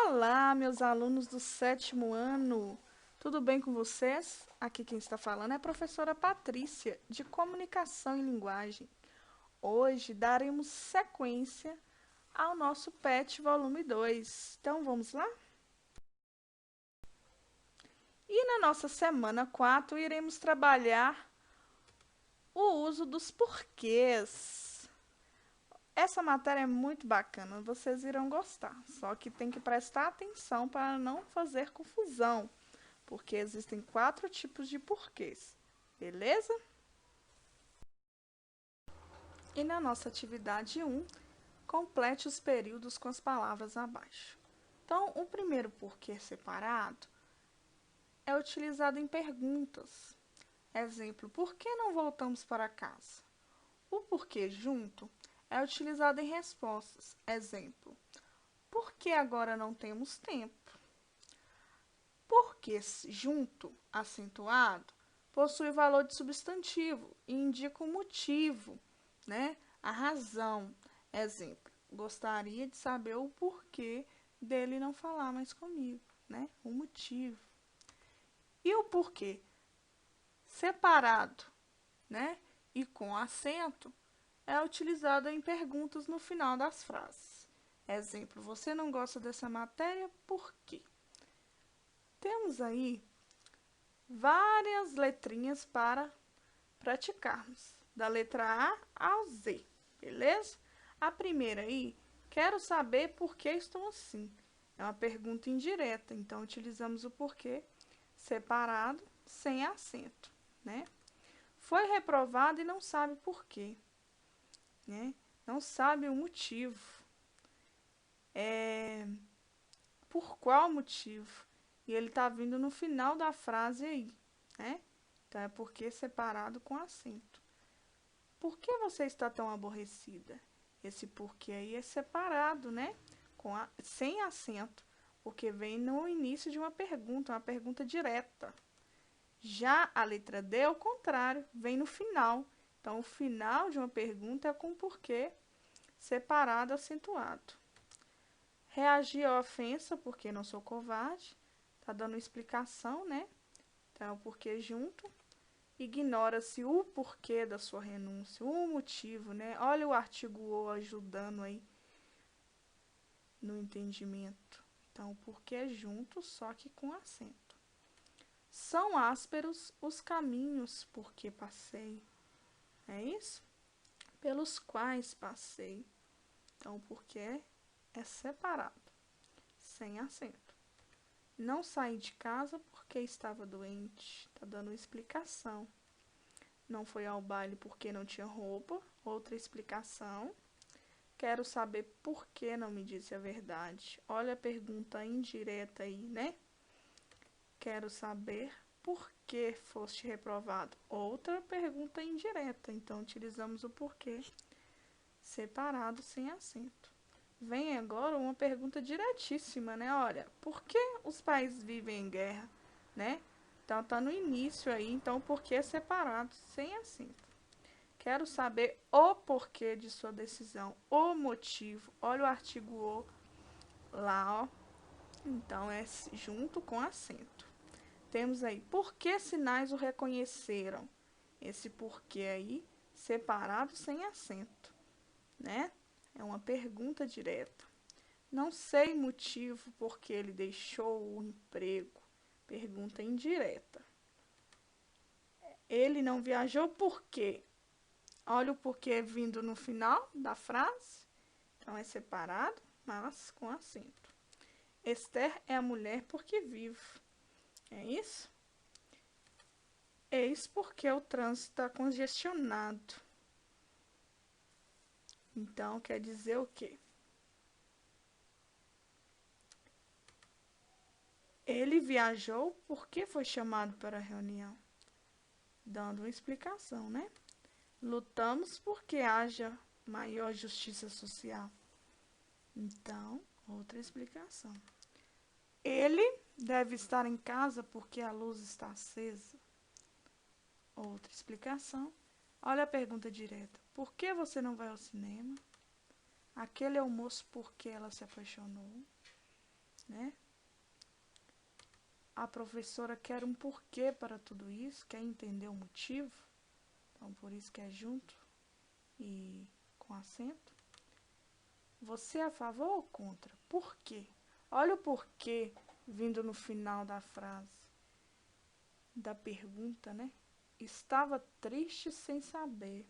Olá, meus alunos do sétimo ano. Tudo bem com vocês? Aqui quem está falando é a professora Patrícia, de Comunicação e Linguagem. Hoje daremos sequência ao nosso PET volume 2. Então, vamos lá? E na nossa semana 4, iremos trabalhar o uso dos porquês. Essa matéria é muito bacana, vocês irão gostar. Só que tem que prestar atenção para não fazer confusão, porque existem 4 tipos de porquês, beleza? E na nossa atividade 1, complete os períodos com as palavras abaixo. Então, o primeiro porquê separado é utilizado em perguntas. Exemplo, por que não voltamos para casa? O porquê junto é utilizado em respostas. Exemplo, por que agora não temos tempo? Porque junto, acentuado, possui valor de substantivo e indica o motivo, né? A razão. Exemplo, gostaria de saber o porquê dele não falar mais comigo, né? O motivo. E o porquê separado, né? E com acento, é utilizado em perguntas no final das frases. Exemplo, você não gosta dessa matéria, por quê? Temos aí várias letrinhas para praticarmos, da letra A ao Z, beleza? A primeira aí, quero saber por que estou assim. É uma pergunta indireta, então utilizamos o porquê separado, sem acento, né? Foi reprovado e não sabe por quê, né? Não sabe o motivo. Por qual motivo? E ele está vindo no final da frase aí, né? Então, é porque separado com acento. Por que você está tão aborrecida? Esse porquê aí é separado, né? Sem acento, porque vem no início de uma pergunta direta. Já a letra D é o contrário, vem no final. Então, o final de uma pergunta é com porquê separado, acentuado. Reagir à ofensa, porque não sou covarde. Tá dando explicação, né? Então, o porquê junto. Ignora-se o porquê da sua renúncia, o motivo, né? Olha o artigo o ajudando aí no entendimento. Então, o porquê junto, só que com acento. São ásperos os caminhos por que passei. É isso? Pelos quais passei. Então, o porquê é separado, sem acento. Não saí de casa porque estava doente. Tá dando explicação. Não foi ao baile porque não tinha roupa. Outra explicação. Quero saber por que não me disse a verdade. Olha a pergunta indireta aí, né? Quero saber por que foste reprovado. Outra pergunta indireta. Então, utilizamos o porquê separado, sem acento. Vem agora uma pergunta diretíssima, né? Olha, por que os países vivem em guerra, né? Então, tá no início aí, então, por que separado, sem acento. Quero saber o porquê de sua decisão, o motivo. Olha o artigo o lá, ó. Então, é junto com acento. Temos aí, por que sinais o reconheceram? Esse porquê aí, separado, sem acento, né? É uma pergunta direta. Não sei motivo por que ele deixou o emprego. Pergunta indireta. Ele não viajou por quê? Olha o porquê vindo no final da frase. Então, é separado, mas com acento. Esther é a mulher porque vive. É isso? Eis porque o trânsito está congestionado. Então, quer dizer o quê? Ele viajou porque foi chamado para a reunião. Dando uma explicação, né? Lutamos porque haja maior justiça social. Então, outra explicação. Ele deve estar em casa porque a luz está acesa. Outra explicação. Olha a pergunta direta. Por que você não vai ao cinema? Aquele é o moço porque ela se apaixonou. né? A professora quer um porquê para tudo isso, quer entender o motivo. Então, por isso que é junto e com acento. Você é a favor ou contra? Por quê? Olha o porquê vindo no final da frase, da pergunta, né? Estava triste sem saber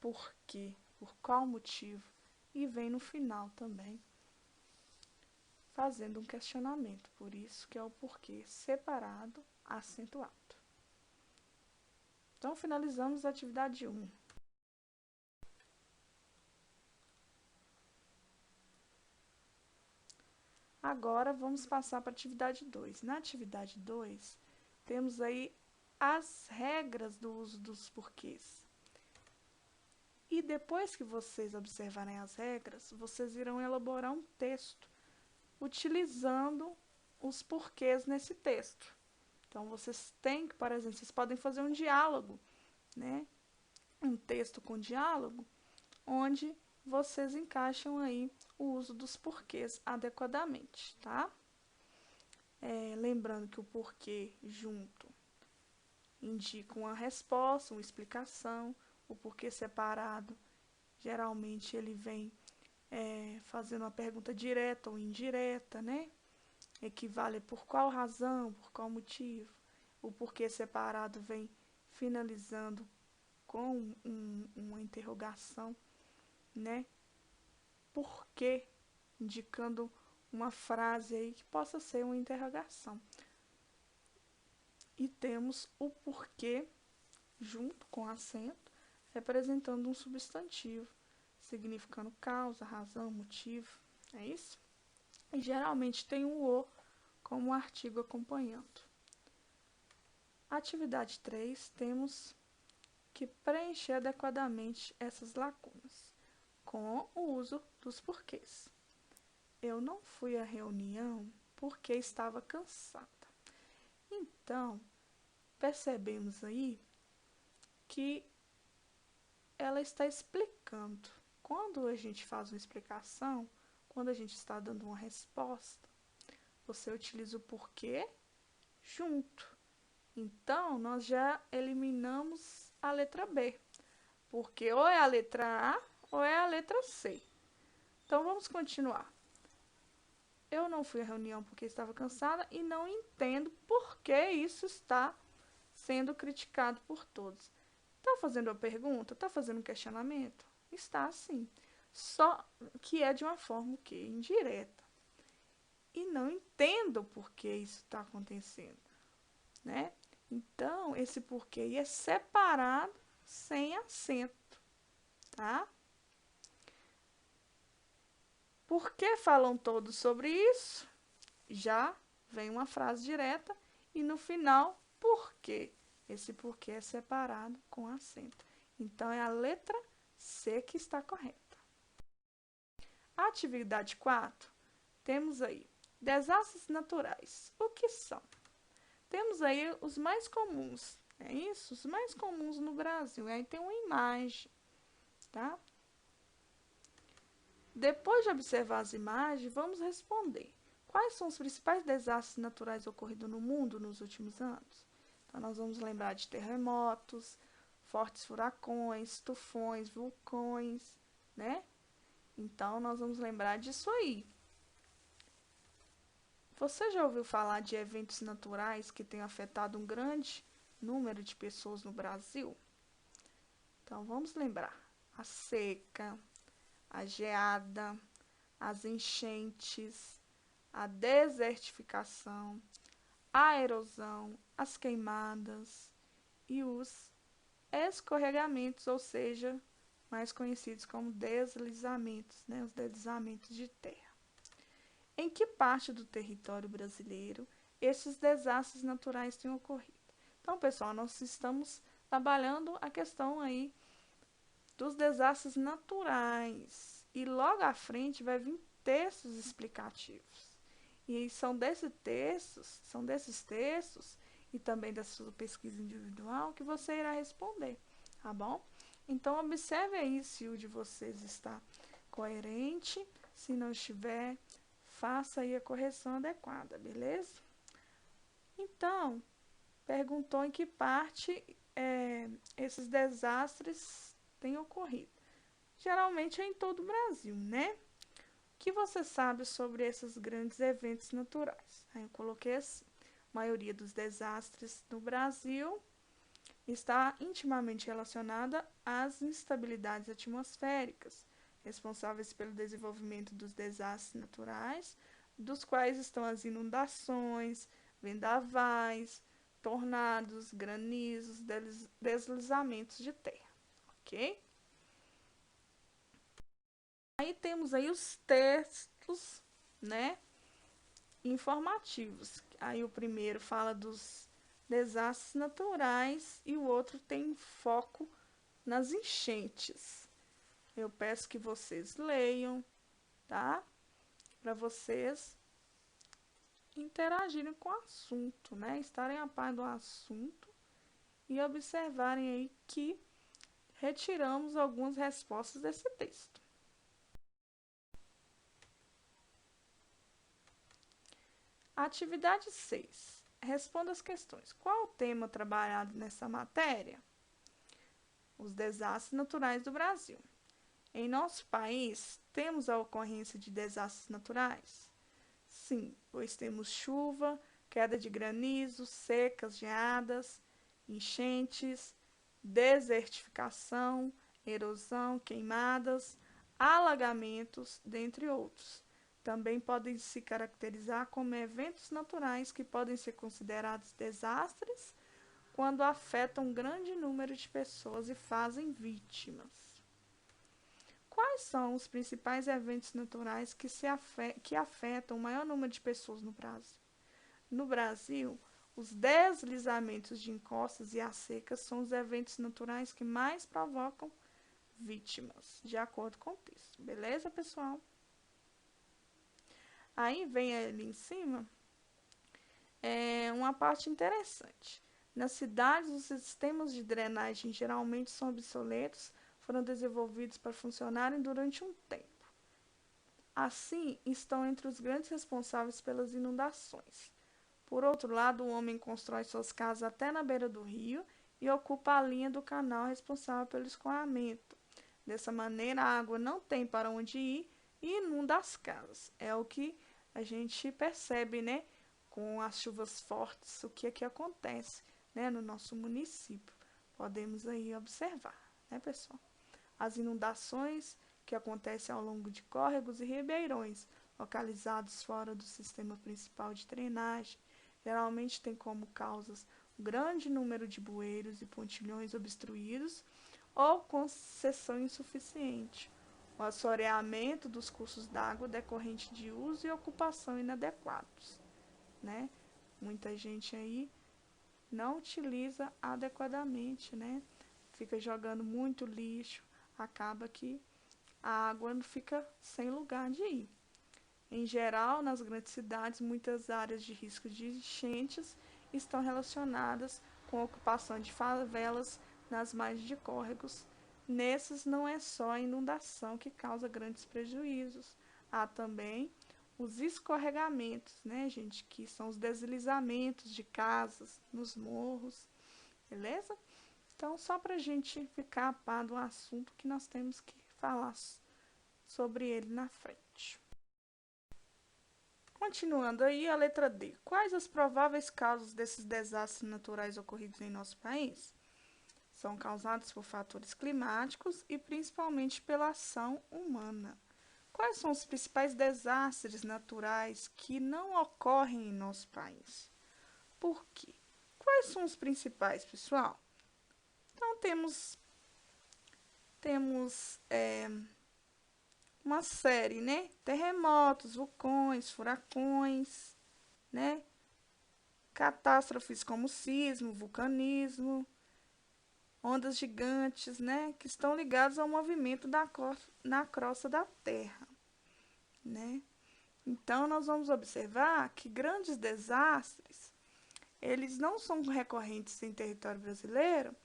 por quê, por qual motivo. E vem no final também, fazendo um questionamento. Por isso que é o porquê separado, acentuado. Então, finalizamos a atividade 1. Agora, vamos passar para a atividade 2. Na atividade 2, temos aí as regras do uso dos porquês. E depois que vocês observarem as regras, vocês irão elaborar um texto utilizando os porquês nesse texto. Então, vocês têm que, por exemplo, vocês podem fazer um diálogo, né? Um texto com diálogo, onde vocês encaixam aí o uso dos porquês adequadamente, tá? Lembrando que o porquê junto indica uma resposta, uma explicação. O porquê separado, geralmente ele vem fazendo uma pergunta direta ou indireta, né? Equivale por qual razão, por qual motivo. O porquê separado vem finalizando com uma interrogação, né? Por quê? Indicando uma frase aí que possa ser uma interrogação. E temos o porquê junto com acento, representando um substantivo, significando causa, razão, motivo, é isso? E geralmente tem um o como artigo acompanhando. Atividade 3, temos que preencher adequadamente essas lacunas, com o uso dos porquês. Eu não fui à reunião porque estava cansada. Então, percebemos aí que ela está explicando. Quando a gente faz uma explicação, quando a gente está dando uma resposta, você utiliza o porquê junto. Então, nós já eliminamos a letra B, porque ou é a letra A ou é a letra C. Então, vamos continuar. Eu não fui à reunião porque estava cansada e não entendo por que isso está sendo criticado por todos. Está fazendo uma pergunta? Está fazendo um questionamento? Está sim. Só que é de uma forma que indireta. E não entendo por que isso está acontecendo, né? Então, esse porquê é separado, sem acento, tá? Por que falam todos sobre isso? Já vem uma frase direta e no final, por quê? Esse porquê é separado com acento. Então, é a letra C que está correta. A atividade 4, temos aí desastres naturais. O que são? Temos aí os mais comuns, é isso? Os mais comuns no Brasil. Aí tem uma imagem, tá? Depois de observar as imagens, vamos responder. Quais são os principais desastres naturais ocorridos no mundo nos últimos anos? Então, nós vamos lembrar de terremotos, fortes furacões, tufões, vulcões, né? Então, nós vamos lembrar disso aí. Você já ouviu falar de eventos naturais que têm afetado um grande número de pessoas no Brasil? Então, vamos lembrar. A seca, a geada, as enchentes, a desertificação, a erosão, as queimadas e os escorregamentos, ou seja, mais conhecidos como deslizamentos, né? Os deslizamentos de terra. Em que parte do território brasileiro esses desastres naturais têm ocorrido? Então, pessoal, nós estamos trabalhando a questão aí dos desastres naturais. E logo à frente vai vir textos explicativos. E são desses textos e também da sua pesquisa individual que você irá responder, tá bom? Então, observe aí se o de vocês está coerente. Se não estiver, faça aí a correção adequada, beleza? Então, perguntou em que parte esses desastres têm ocorrido. Geralmente é em todo o Brasil, né? O que você sabe sobre esses grandes eventos naturais? Aí eu coloquei assim: a maioria dos desastres no Brasil está intimamente relacionada às instabilidades atmosféricas, responsáveis pelo desenvolvimento dos desastres naturais, dos quais estão as inundações, vendavais, tornados, granizos, deslizamentos de terra, ok? Aí temos aí os textos, né, informativos. Aí o primeiro fala dos desastres naturais e o outro tem foco nas enchentes. Eu peço que vocês leiam, tá? Para vocês interagirem com o assunto, né? Estarem a par do assunto e observarem aí que retiramos algumas respostas desse texto. Atividade 6. Responda as questões. Qual o tema trabalhado nessa matéria? Os desastres naturais do Brasil. Em nosso país, temos a ocorrência de desastres naturais? Sim, pois temos chuva, queda de granizo, secas, geadas, enchentes, desertificação, erosão, queimadas, alagamentos, dentre outros. Também podem se caracterizar como eventos naturais que podem ser considerados desastres quando afetam um grande número de pessoas e fazem vítimas. Quais são os principais eventos naturais que afetam o maior número de pessoas no Brasil? No Brasil, os deslizamentos de encostas e as secas são os eventos naturais que mais provocam vítimas, de acordo com o texto. Beleza, pessoal? Aí vem ali em cima uma parte interessante. Nas cidades, os sistemas de drenagem geralmente são obsoletos, foram desenvolvidos para funcionarem durante um tempo. Assim, estão entre os grandes responsáveis pelas inundações. Por outro lado, o homem constrói suas casas até na beira do rio e ocupa a linha do canal responsável pelo escoamento. Dessa maneira, a água não tem para onde ir e inunda as casas. É o que a gente percebe, né, com as chuvas fortes, o que é que acontece, né, no nosso município. Podemos aí observar, né, pessoal? As inundações que acontecem ao longo de córregos e ribeirões, localizados fora do sistema principal de drenagem, geralmente tem como causas um grande número de bueiros e pontilhões obstruídos ou concessão insuficiente, o assoreamento dos cursos d'água decorrente de uso e ocupação inadequados, né? Muita gente aí não utiliza adequadamente, né? Fica jogando muito lixo, acaba que a água não fica sem lugar de ir. Em geral, nas grandes cidades, muitas áreas de risco de enchentes estão relacionadas com a ocupação de favelas nas margens de córregos. Nesses, não é só a inundação que causa grandes prejuízos. Há também os escorregamentos, né, gente, que são os deslizamentos de casas nos morros, beleza? Então, só para a gente ficar a par do assunto que nós temos que falar sobre ele na frente. Continuando aí, a letra D. Quais as prováveis causas desses desastres naturais ocorridos em nosso país? São causados por fatores climáticos e principalmente pela ação humana. Quais são os principais desastres naturais que não ocorrem em nosso país? Por quê? Quais são os principais, pessoal? Então, temos uma série, né? Terremotos, vulcões, furacões, né? Catástrofes como sismo, vulcanismo, ondas gigantes, né? Que estão ligadas ao movimento na crosta da Terra, né? Então, nós vamos observar que grandes desastres, eles não são recorrentes em território brasileiro,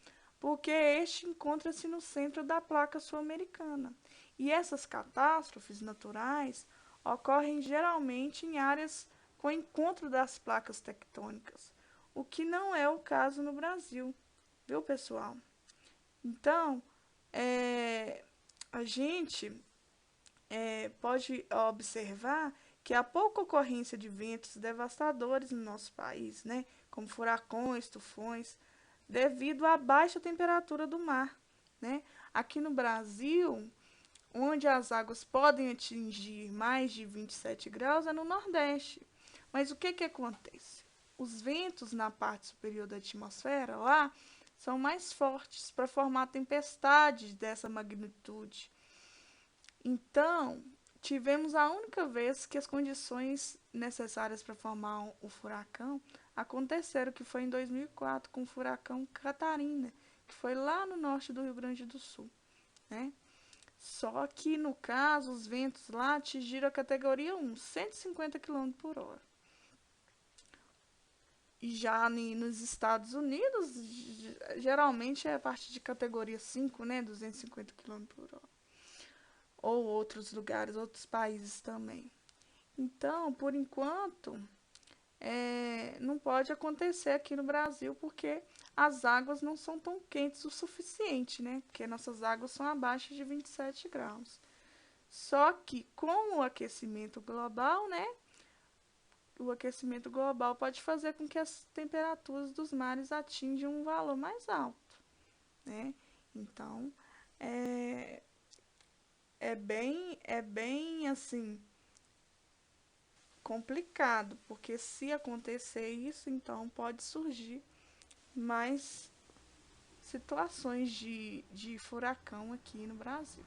porque este encontra-se no centro da placa sul-americana. E essas catástrofes naturais ocorrem geralmente em áreas com encontro das placas tectônicas, o que não é o caso no Brasil, viu, pessoal? Então, a gente pode observar que há pouca ocorrência de ventos devastadores no nosso país, né? Como furacões, tufões, devido à baixa temperatura do mar, né? Aqui no Brasil, onde as águas podem atingir mais de 27 graus, é no Nordeste. Mas o que acontece? Os ventos na parte superior da atmosfera, lá, são mais fortes para formar tempestades dessa magnitude. Então, tivemos a única vez que as condições necessárias para formar o furacão aconteceram, que foi em 2004, com o furacão Catarina, que foi lá no norte do Rio Grande do Sul, né? Só que, no caso, os ventos lá atingiram a categoria 1, 150 km por hora. E já nos Estados Unidos, geralmente é a partir de categoria 5, né? 250 km por hora. Ou outros lugares, outros países também. Então, por enquanto, não pode acontecer aqui no Brasil, porque as águas não são tão quentes o suficiente, né? Porque nossas águas são abaixo de 27 graus. Só que com o aquecimento global, né? O aquecimento global pode fazer com que as temperaturas dos mares atinjam um valor mais alto, né? Então, é bem assim complicado, porque se acontecer isso, então pode surgir mais situações de furacão aqui no Brasil.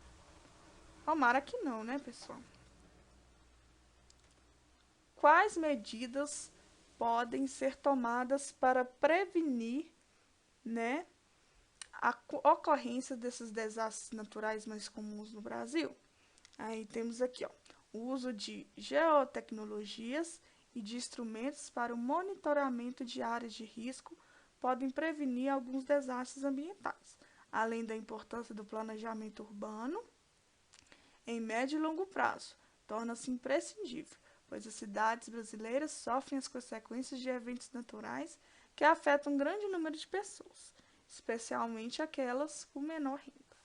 Tomara que não, né, pessoal? Quais medidas podem ser tomadas para prevenir, né, a ocorrência desses desastres naturais mais comuns no Brasil? Aí temos aqui, ó, o uso de geotecnologias e de instrumentos para o monitoramento de áreas de risco podem prevenir alguns desastres ambientais, além da importância do planejamento urbano em médio e longo prazo. Torna-se imprescindível, pois as cidades brasileiras sofrem as consequências de eventos naturais que afetam um grande número de pessoas, especialmente aquelas com menor renda.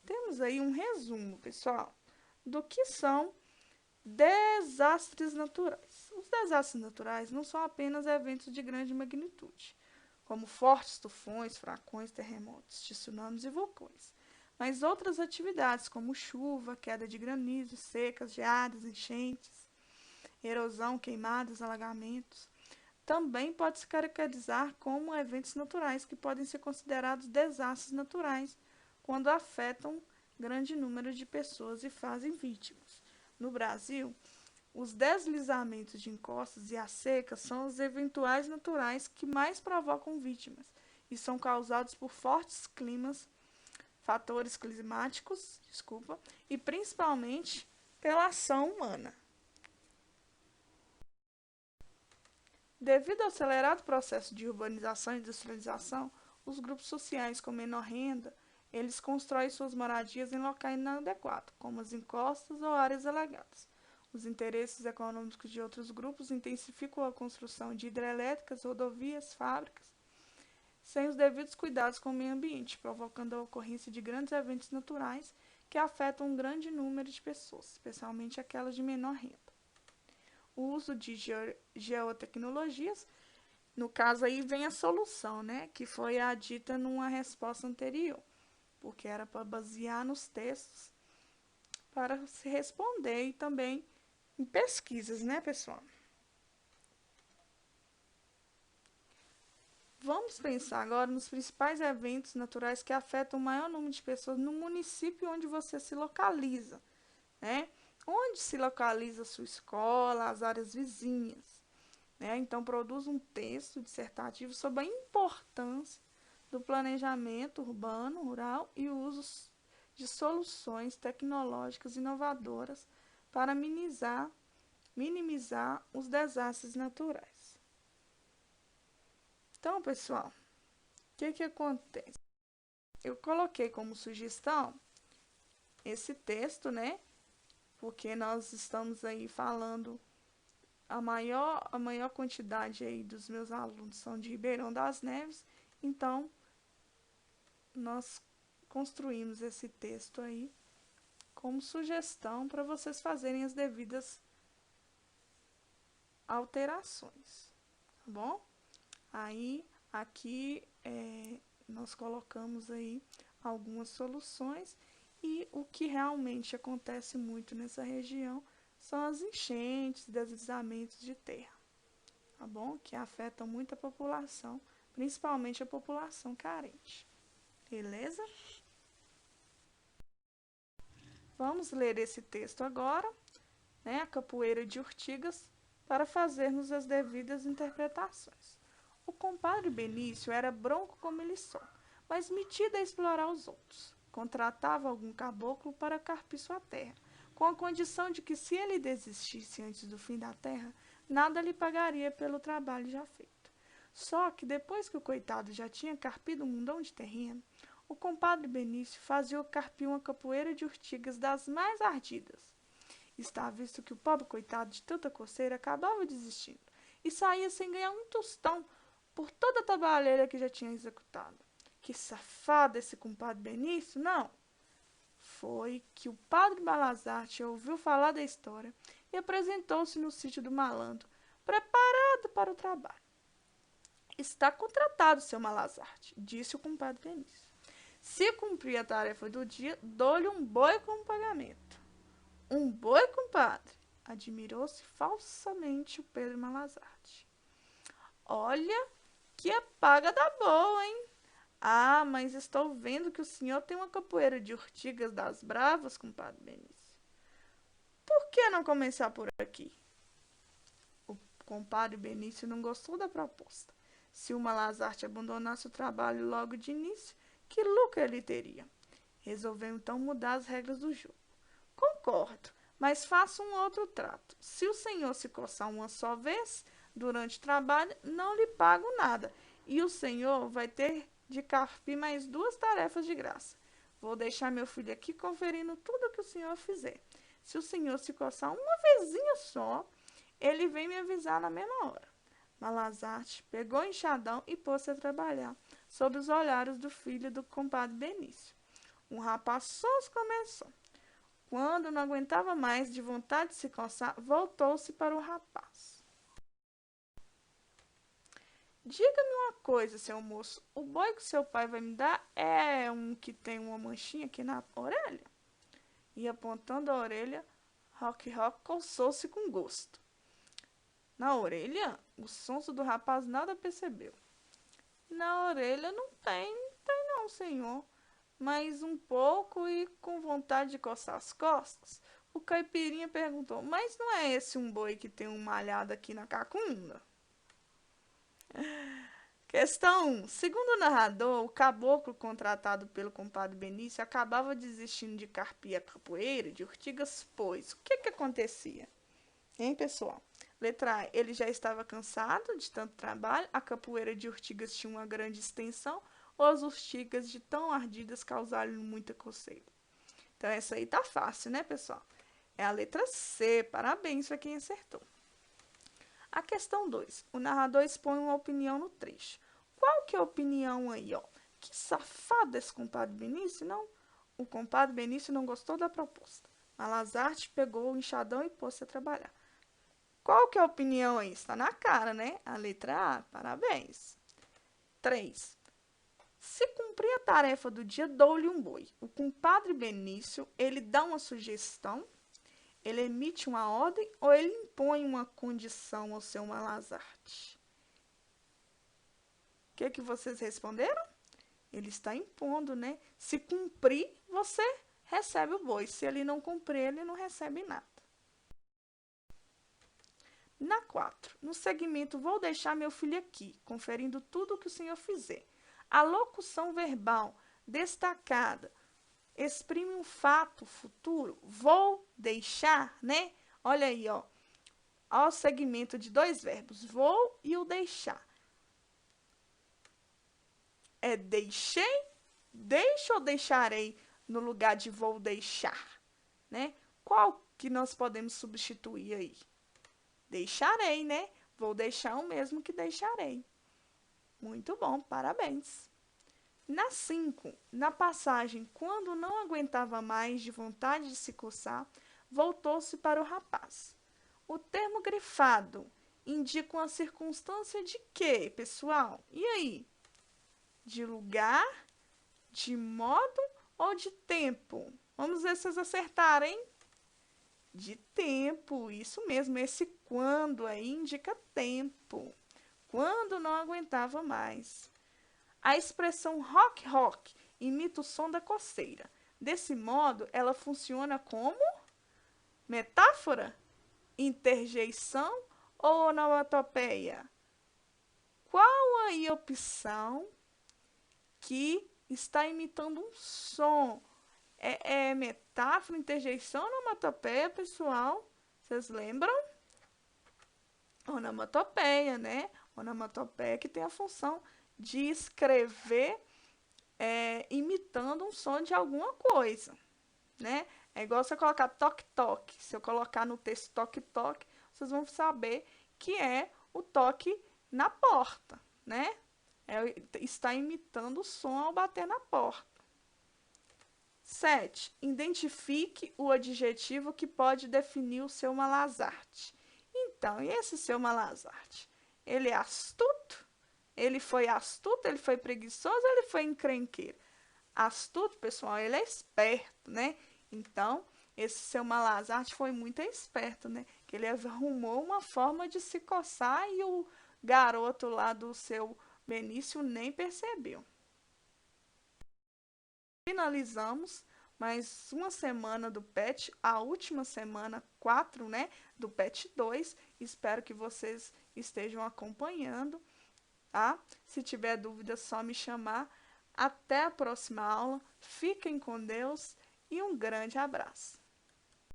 Temos aí um resumo, pessoal, do que são desastres naturais. Os desastres naturais não são apenas eventos de grande magnitude, como fortes tufões, furacões, terremotos, tsunamis e vulcões, mas outras atividades como chuva, queda de granizo, secas, geadas, enchentes, erosão, queimadas, alagamentos. Também pode se caracterizar como eventos naturais que podem ser considerados desastres naturais quando afetam grande número de pessoas e fazem vítimas. No Brasil, os deslizamentos de encostas e as secas são os eventuais naturais que mais provocam vítimas e são causados por fatores climáticos, e principalmente pela ação humana. Devido ao acelerado processo de urbanização e industrialização, os grupos sociais com menor renda, eles constroem suas moradias em locais inadequados, como as encostas ou áreas alagadas. Os interesses econômicos de outros grupos intensificam a construção de hidrelétricas, rodovias, fábricas, sem os devidos cuidados com o meio ambiente, provocando a ocorrência de grandes eventos naturais que afetam um grande número de pessoas, especialmente aquelas de menor renda. O uso de geotecnologias, no caso aí vem a solução, né, que foi a dita numa resposta anterior, porque era para basear nos textos para se responder e também em pesquisas, né, pessoal? Vamos pensar agora nos principais eventos naturais que afetam o maior número de pessoas no município onde você se localiza, né? Onde se localiza a sua escola, as áreas vizinhas, né? Então, produz um texto dissertativo sobre a importância do planejamento urbano, rural e o uso de soluções tecnológicas inovadoras para minimizar os desastres naturais. Então, pessoal, o que acontece? Eu coloquei como sugestão esse texto, né? porque nós estamos aí falando, a maior quantidade aí dos meus alunos são de Ribeirão das Neves, então nós construímos esse texto aí como sugestão para vocês fazerem as devidas alterações, tá bom? Aí, aqui, nós colocamos aí algumas soluções e o que realmente acontece muito nessa região são as enchentes, deslizamentos de terra, tá bom? Que afetam muito a população, principalmente a população carente, beleza? Vamos ler esse texto agora, né? A capoeira de Urtigas, para fazermos as devidas interpretações. O compadre Benício era bronco como ele só, mas metido a explorar os outros. Contratava algum caboclo para carpir sua terra, com a condição de que, se ele desistisse antes do fim da terra, nada lhe pagaria pelo trabalho já feito. Só que, depois que o coitado já tinha carpido um mundão de terreno, o compadre Benício fazia-o carpir uma capoeira de urtigas das mais ardidas. Está visto que o pobre coitado, de tanta coceira, acabava desistindo e saía sem ganhar um tostão por toda a trabalheira que já tinha executado. Que safado esse compadre Benício, não? Foi que o padre Balazarte ouviu falar da história e apresentou-se no sítio do malandro, preparado para o trabalho. Está contratado, seu Malazarte, disse o compadre Benício. Se cumprir a tarefa do dia, dou-lhe um boi como pagamento. Um boi, compadre? Admirou-se falsamente o Pedro Malazarte. Olha que a paga dá boa, hein? Ah, mas estou vendo que o senhor tem uma capoeira de urtigas das bravas, compadre Benício. Por que não começar por aqui? O compadre Benício não gostou da proposta. Se o Malazarte abandonasse o trabalho logo de início, que lucro ele teria? Resolveu então mudar as regras do jogo. Concordo, mas faça um outro trato. Se o senhor se coçar uma só vez durante o trabalho, não lhe pago nada. E o senhor vai ter de carpir mais 2 tarefas de graça. Vou deixar meu filho aqui conferindo tudo o que o senhor fizer. Se o senhor se coçar uma vezinha só, ele vem me avisar na mesma hora. Malazarte pegou o enxadão e pôs-se a trabalhar, sob os olhares do filho do compadre Benício. Um rapaz sonso começou. Quando não aguentava mais, de vontade de se coçar, voltou-se para o rapaz. Diga-me uma coisa, seu moço, o boi que seu pai vai me dar é um que tem uma manchinha aqui na orelha? E apontando a orelha, Rock coçou-se com gosto. Na orelha, o sonso do rapaz nada percebeu. Na orelha não tem não, senhor. Mas um pouco e com vontade de coçar as costas, o caipirinha perguntou, mas não é esse um boi que tem um malhado aqui na cacunda? Questão 1. Segundo o narrador, o caboclo contratado pelo compadre Benício acabava desistindo de carpir a capoeira de urtigas, pois o que acontecia? Hein, pessoal? Letra A. Ele já estava cansado de tanto trabalho, a capoeira de urtigas tinha uma grande extensão, ou as urtigas de tão ardidas causaram-lhe muita coceira. Então, essa aí tá fácil, né, pessoal? É a letra C. Parabéns para quem acertou. A questão 2. O narrador expõe uma opinião no trecho. Qual que é a opinião aí, ó? Que safado esse compadre Benício, não? O compadre Benício não gostou da proposta. Malazarte pegou o enxadão e pôs-se a trabalhar. Qual que é a opinião aí? Está na cara, né? A letra A. Parabéns. 3. Se cumprir a tarefa do dia, dou-lhe um boi. O compadre Benício, ele dá uma sugestão, ele emite uma ordem ou ele impõe uma condição ao seu Malazarte? O que vocês responderam? Ele está impondo, né? Se cumprir, você recebe o boi. Se ele não cumprir, ele não recebe nada. Na 4, no segmento, vou deixar meu filho aqui, conferindo tudo o que o senhor fizer. A locução verbal destacada exprime um fato futuro. Vou deixar, né? Olha aí, ó. Ó, o segmento de 2 verbos, vou e o deixar. É deixei, deixo ou deixarei no lugar de vou deixar, né? Qual que nós podemos substituir aí? Deixarei, né? Vou deixar o mesmo que deixarei. Muito bom, parabéns. Na 5, na passagem, quando não aguentava mais de vontade de se coçar, voltou-se para o rapaz. O termo grifado indica uma circunstância de quê, pessoal? E aí? De lugar, de modo ou de tempo? Vamos ver se vocês acertaram, hein? De tempo, isso mesmo. Esse quando aí indica tempo. Quando não aguentava mais. A expressão rock rock imita o som da coceira. Desse modo, ela funciona como metáfora, interjeição ou onomatopeia? Qual aí a opção que está imitando um som? É metáfora, interjeição ou onomatopeia, pessoal? Vocês lembram? Onomatopeia, né? Onomatopeia que tem a função de escrever imitando um som de alguma coisa, né? É igual você colocar toque-toque. Se eu colocar no texto toque-toque, vocês vão saber que é o toque na porta, né? Está imitando o som ao bater na porta. 7. Identifique o adjetivo que pode definir o seu Malazarte. Então, e esse seu Malazarte? Ele é astuto? Ele foi astuto? Ele foi preguiçoso? Ele foi encrenqueiro? Astuto, pessoal, ele é esperto, né? Então, esse seu Malazarte foi muito esperto, né? Que ele arrumou uma forma de se coçar e o garoto lá do seu Benício nem percebeu. Finalizamos mais uma semana do PET, a última semana 4, né, do PET 2. Espero que vocês estejam acompanhando, tá? Se tiver dúvida, só me chamar. Até a próxima aula. Fiquem com Deus e um grande abraço.